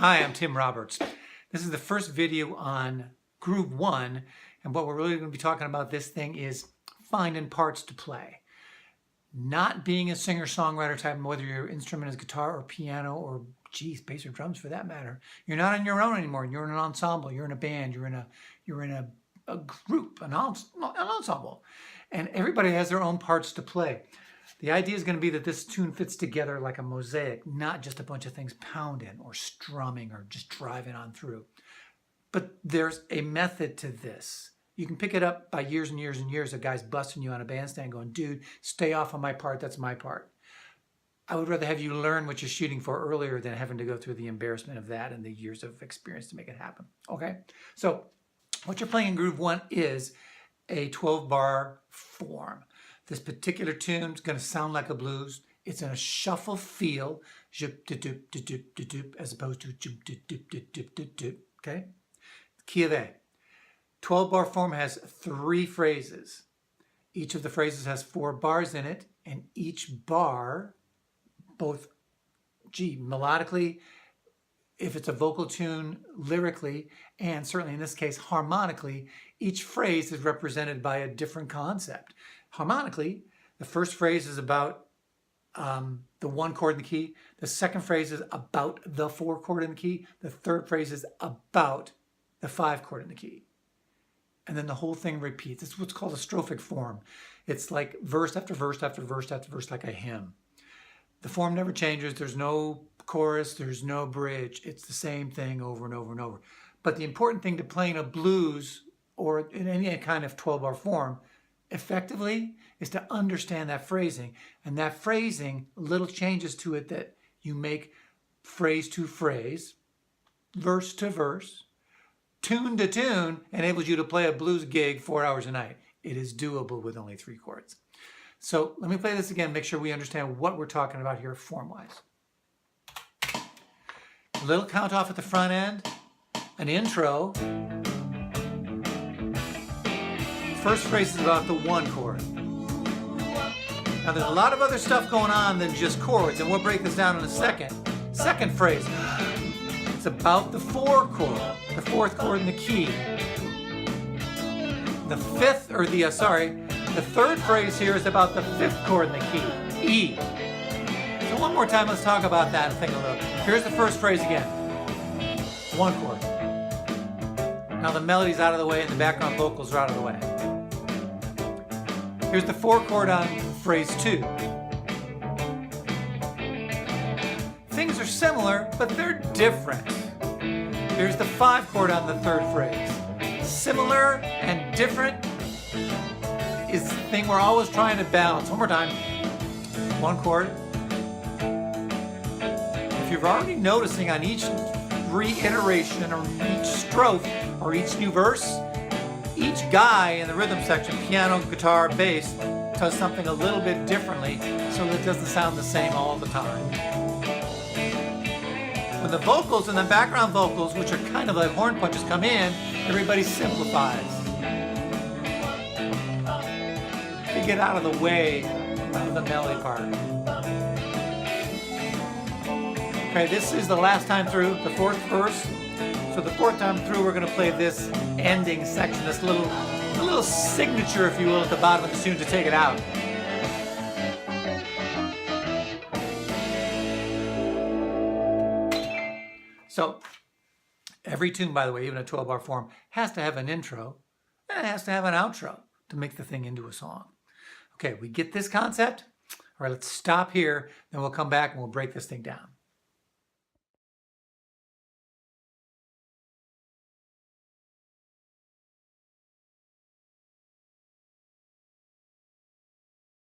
Hi, I'm Tim Roberts. This is the first video on Groove 1, and what we're really going to be talking about this thing is finding parts to play. Not being a singer-songwriter type, whether your instrument is guitar or piano or, geez, bass or drums for that matter. You're not on your own anymore. You're in an ensemble. You're in a band. You're in a group, an ensemble. And everybody has their own parts to play. The idea is going to be that this tune fits together like a mosaic, not just a bunch of things pounding or strumming or just driving on through. But there's a method to this. You can pick it up by years and years and years of guys busting you on a bandstand going, dude, stay off on my part, that's my part. I would rather have you learn what you're shooting for earlier than having to go through the embarrassment of that and the years of experience to make it happen, okay? So what you're playing in Groove 1 is a 12-bar form. This particular tune is going to sound like a blues. It's in a shuffle feel, as opposed to okay? Key of A. 12-bar form has 3 phrases. Each of the phrases has 4 bars in it, and each bar, both melodically, if it's a vocal tune, lyrically, and certainly in this case, harmonically, each phrase is represented by a different concept. Harmonically, the first phrase is about the 1 chord in the key. The second phrase is about the 4 chord in the key. The third phrase is about the 5 chord in the key. And then the whole thing repeats. It's what's called a strophic form. It's like verse after verse after verse after verse, like a hymn. The form never changes. There's no chorus. There's no bridge. It's the same thing over and over and over. But the important thing to playing a blues or in any kind of 12-bar form effectively is to understand that phrasing. And that phrasing, little changes to it that you make phrase to phrase, verse to verse, tune to tune, enables you to play a blues gig 4 hours a night. It is doable with only 3 chords. So let me play this again, make sure we understand what we're talking about here form-wise. A little count off at the front end, an intro. First phrase is about the 1 chord. Now there's a lot of other stuff going on than just chords, and we'll break this down in a second. Second phrase, it's about the 4 chord, the 4th chord in the key. The third phrase here is about the 5th chord in the key, E. So one more time, let's talk about that and think a little. Here's the first phrase again, 1 chord. Now the melody's out of the way and the background vocals are out of the way. Here's the 4 chord on phrase 2. Things are similar, but they're different. Here's the 5 chord on the 3rd phrase. Similar and different is the thing we're always trying to balance. One more time. 1 chord. If you're already noticing on each reiteration or each strophe or each new verse, each guy in the rhythm section, piano, guitar, bass, does something a little bit differently so that it doesn't sound the same all the time. When the vocals and the background vocals, which are kind of like horn punches, come in, everybody simplifies. They get out of the way of the melody part. Okay, this is the last time through, the 4th verse. So the 4th time through, we're going to play this ending section, this little signature, if you will, at the bottom of the tune to take it out. So every tune, by the way, even a 12-bar form, has to have an intro and it has to have an outro to make the thing into a song. Okay, we get this concept? All right, let's stop here, then we'll come back and we'll break this thing down.